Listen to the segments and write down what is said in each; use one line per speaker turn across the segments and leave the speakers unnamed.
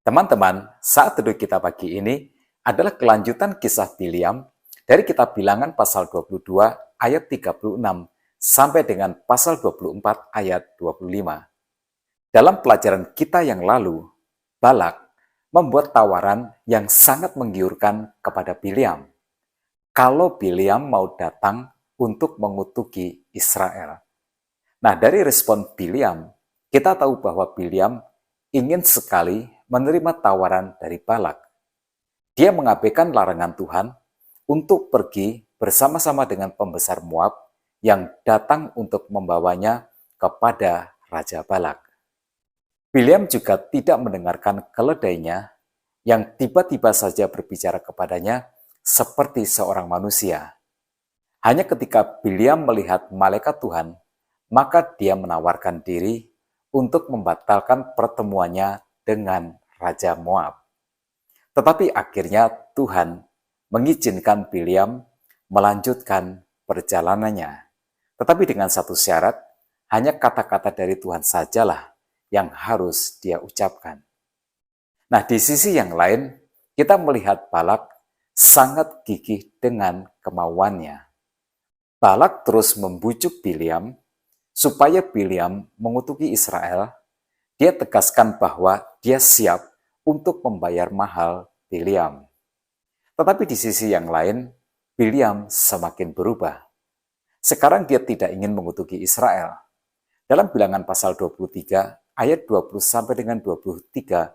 Teman-teman, saat teduh kita pagi ini adalah kelanjutan kisah Bileam dari kitab Bilangan pasal 22 ayat 36 sampai dengan pasal 24 ayat 25. Dalam pelajaran kita yang lalu, Balak membuat tawaran yang sangat menggiurkan kepada Bileam. Kalau Bileam mau datang untuk mengutuki Israel. Nah, dari respon Bileam, kita tahu bahwa Bileam ingin sekali menerima tawaran dari Balak. Dia mengabaikan larangan Tuhan untuk pergi bersama-sama dengan pembesar Moab yang datang untuk membawanya kepada Raja Balak. Bileam juga tidak mendengarkan keledainya yang tiba-tiba saja berbicara kepadanya seperti seorang manusia. Hanya ketika Bileam melihat malaikat Tuhan, maka dia menawarkan diri untuk membatalkan pertemuannya dengan Raja Moab. Tetapi akhirnya Tuhan mengizinkan Bileam melanjutkan perjalanannya. Tetapi dengan satu syarat, hanya kata-kata dari Tuhan sajalah yang harus dia ucapkan. Nah, di sisi yang lain, kita melihat Balak sangat gigih dengan kemauannya. Balak terus membujuk Bileam supaya Bileam mengutuki Israel. Dia tegaskan bahwa dia siap untuk membayar mahal Bileam. Tetapi di sisi yang lain, Bileam semakin berubah. Sekarang dia tidak ingin mengutuki Israel. Dalam Bilangan pasal 23 ayat 20 sampai dengan 23,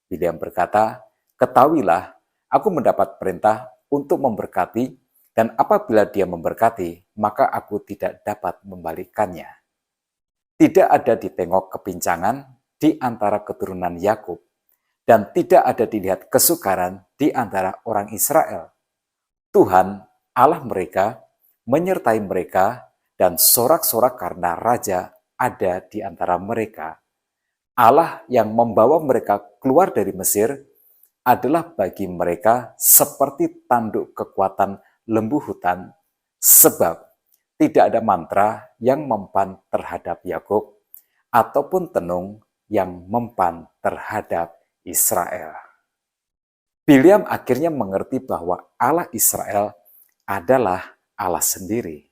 Bileam berkata, "Ketahuilah, aku mendapat perintah untuk memberkati, dan apabila dia memberkati, maka aku tidak dapat membalikannya. Tidak ada ditengok kepincangan di antara keturunan Yakub, dan tidak ada dilihat kesukaran di antara orang Israel. Tuhan, Allah mereka, menyertai mereka, dan sorak-sorak karena raja ada di antara mereka. Allah yang membawa mereka keluar dari Mesir adalah bagi mereka seperti tanduk kekuatan lembu hutan, sebab tidak ada mantra yang mempan terhadap Yakub ataupun tenung yang mempan terhadap Israel." Bileam akhirnya mengerti bahwa Allah Israel adalah Allah sendiri.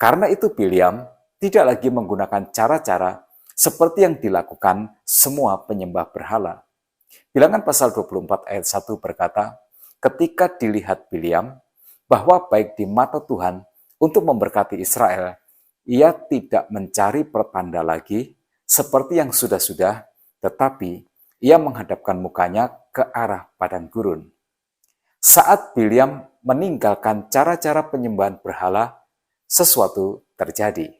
Karena itu Bileam tidak lagi menggunakan cara-cara seperti yang dilakukan semua penyembah berhala. Bilangan pasal 24 ayat 1 berkata, "Ketika dilihat Bileam bahwa baik di mata Tuhan untuk memberkati Israel, ia tidak mencari pertanda lagi seperti yang sudah-sudah, tetapi ia menghadapkan mukanya ke arah padang gurun." Saat Bileam meninggalkan cara-cara penyembahan berhala, sesuatu terjadi.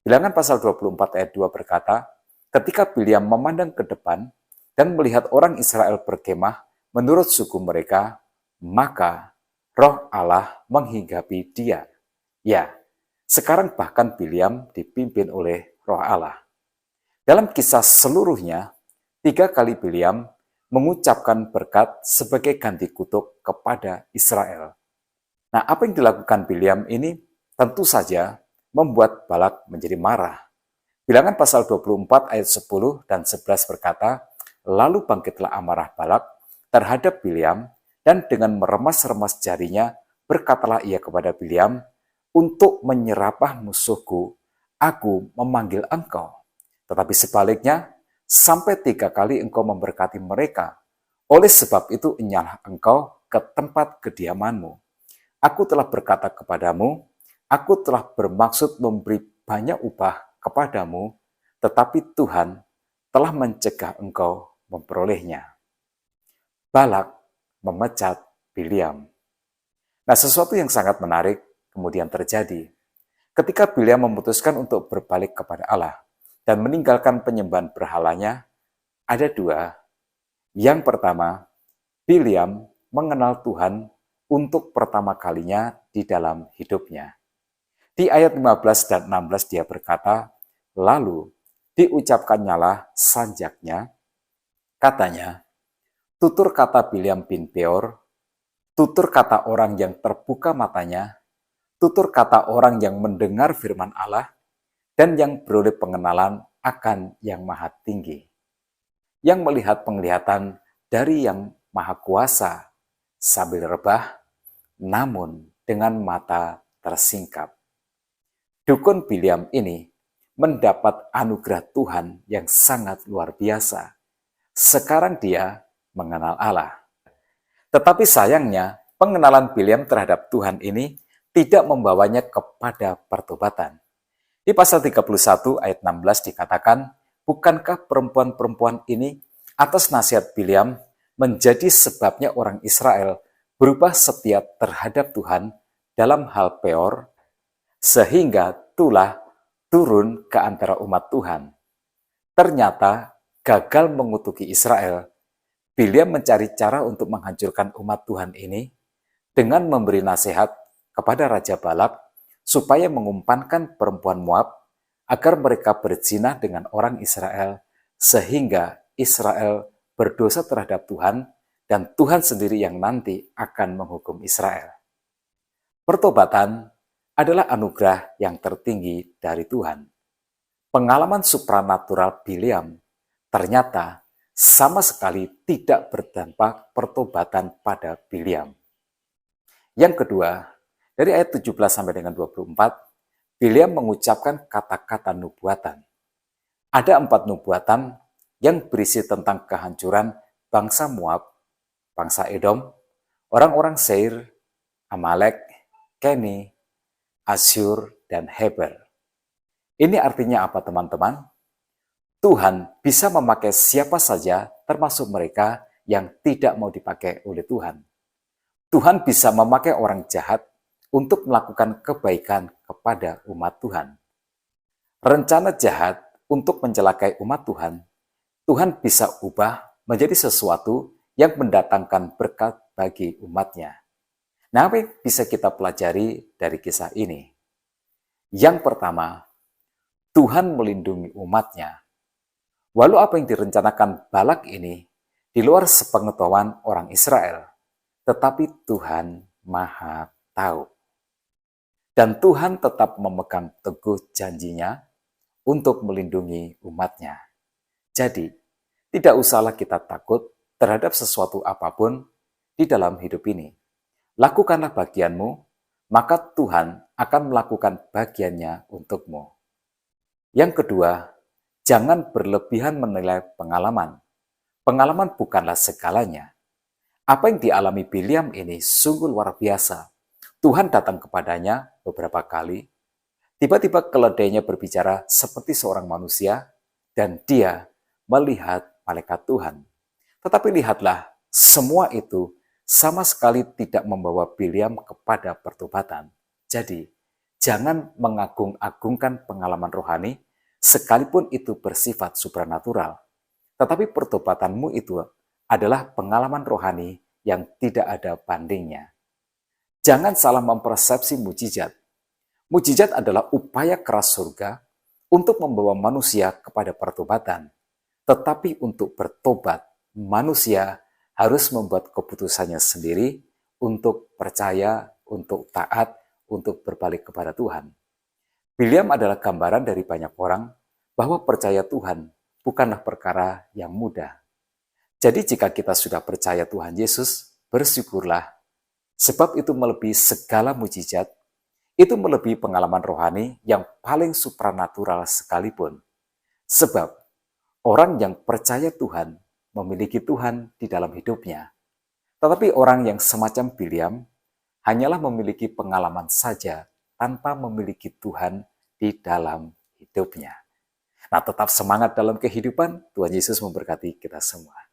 Bilangan pasal 24 ayat 2 berkata, "Ketika Bileam memandang ke depan dan melihat orang Israel berkemah menurut suku mereka, maka Roh Allah menghinggapi dia." Ya, sekarang bahkan Bileam dipimpin oleh Roh Allah. Dalam kisah seluruhnya, 3 kali Bileam mengucapkan berkat sebagai ganti kutuk kepada Israel. Nah, apa yang dilakukan Bileam ini tentu saja membuat Balak menjadi marah. Bilangan pasal 24 ayat 10 dan 11 berkata, "Lalu bangkitlah amarah Balak terhadap Bileam, dan dengan meremas-remas jarinya berkatalah ia kepada Bileam, 'Untuk menyerapah musuhku, aku memanggil engkau. Tetapi sebaliknya, sampai 3 kali engkau memberkati mereka. Oleh sebab itu enyahlah engkau ke tempat kediamanmu. Aku telah berkata kepadamu, aku telah bermaksud memberi banyak upah kepadamu, tetapi Tuhan telah mencegah engkau memperolehnya.'" Balak memecat Bileam. Nah, sesuatu yang sangat menarik kemudian terjadi. Ketika Bileam memutuskan untuk berbalik kepada Allah dan meninggalkan penyembahan berhalanya, ada 2. Yang pertama, Bileam mengenal Tuhan untuk pertama kalinya di dalam hidupnya. Di ayat 15 dan 16 dia berkata, "Lalu diucapkannyalah sanjaknya, katanya, tutur kata Bileam bin Beor, tutur kata orang yang terbuka matanya, tutur kata orang yang mendengar firman Allah, dan yang beroleh pengenalan akan Yang Maha Tinggi, yang melihat penglihatan dari Yang Maha Kuasa sambil rebah, namun dengan mata tersingkap. Dukun Biliam ini mendapat anugerah Tuhan yang sangat luar biasa. Sekarang dia mengenal Allah. Tetapi sayangnya, pengenalan Biliam terhadap Tuhan ini tidak membawanya kepada pertobatan. Di pasal 31 ayat 16 dikatakan, bukankah perempuan-perempuan ini atas nasihat Biliam menjadi sebabnya orang Israel berubah setia terhadap Tuhan dalam hal peor, sehingga tulah turun ke antara umat Tuhan. Ternyata gagal mengutuki Israel, Biliam mencari cara untuk menghancurkan umat Tuhan ini dengan memberi nasihat kepada Raja Balak supaya mengumpankan perempuan Moab agar mereka berzina dengan orang Israel, sehingga Israel berdosa terhadap Tuhan dan Tuhan sendiri yang nanti akan menghukum Israel. Pertobatan adalah anugerah yang tertinggi dari Tuhan. Pengalaman supranatural Biliam ternyata sama sekali tidak berdampak pertobatan pada Biliam. Yang kedua, dari ayat 17 sampai dengan 24, Biliam mengucapkan kata-kata nubuatan. Ada 4 nubuatan yang berisi tentang kehancuran bangsa Moab, bangsa Edom, orang-orang Seir, Amalek, Keni, Asyur, dan Heber. Ini artinya apa, teman-teman? Tuhan bisa memakai siapa saja, termasuk mereka yang tidak mau dipakai oleh Tuhan. Tuhan bisa memakai orang jahat untuk melakukan kebaikan kepada umat Tuhan. Rencana jahat untuk mencelakai umat Tuhan, Tuhan bisa ubah menjadi sesuatu yang mendatangkan berkat bagi umatnya. Nah, apa yang bisa kita pelajari dari kisah ini? Yang pertama, Tuhan melindungi umatnya. Walau apa yang direncanakan Balak ini di luar sepengetahuan orang Israel, tetapi Tuhan Maha tahu. Dan Tuhan tetap memegang teguh janjinya untuk melindungi umatnya. Jadi, tidak usahlah kita takut terhadap sesuatu apapun di dalam hidup ini. Lakukanlah bagianmu, maka Tuhan akan melakukan bagiannya untukmu. Yang kedua, jangan berlebihan menilai pengalaman. Pengalaman bukanlah segalanya. Apa yang dialami Biliam ini sungguh luar biasa. Tuhan datang kepadanya beberapa kali. Tiba-tiba keledainya berbicara seperti seorang manusia dan dia melihat malaikat Tuhan. Tetapi lihatlah, semua itu sama sekali tidak membawa Biliam kepada pertobatan. Jadi, jangan mengagung-agungkan pengalaman rohani sekalipun itu bersifat supranatural. Tetapi pertobatanmu itu adalah pengalaman rohani yang tidak ada bandingnya. Jangan salah mempersepsi mujizat. Mujizat adalah upaya keras surga untuk membawa manusia kepada pertobatan. Tetapi untuk bertobat, manusia harus membuat keputusannya sendiri untuk percaya, untuk taat, untuk berbalik kepada Tuhan. Biliam adalah gambaran dari banyak orang bahwa percaya Tuhan bukanlah perkara yang mudah. Jadi jika kita sudah percaya Tuhan Yesus, bersyukurlah, sebab itu melebihi segala mujizat, itu melebihi pengalaman rohani yang paling supranatural sekalipun. Sebab orang yang percaya Tuhan memiliki Tuhan di dalam hidupnya. Tetapi orang yang semacam Biliam hanyalah memiliki pengalaman saja tanpa memiliki Tuhan di dalam hidupnya. Nah, tetap semangat dalam kehidupan. Tuhan Yesus memberkati kita semua.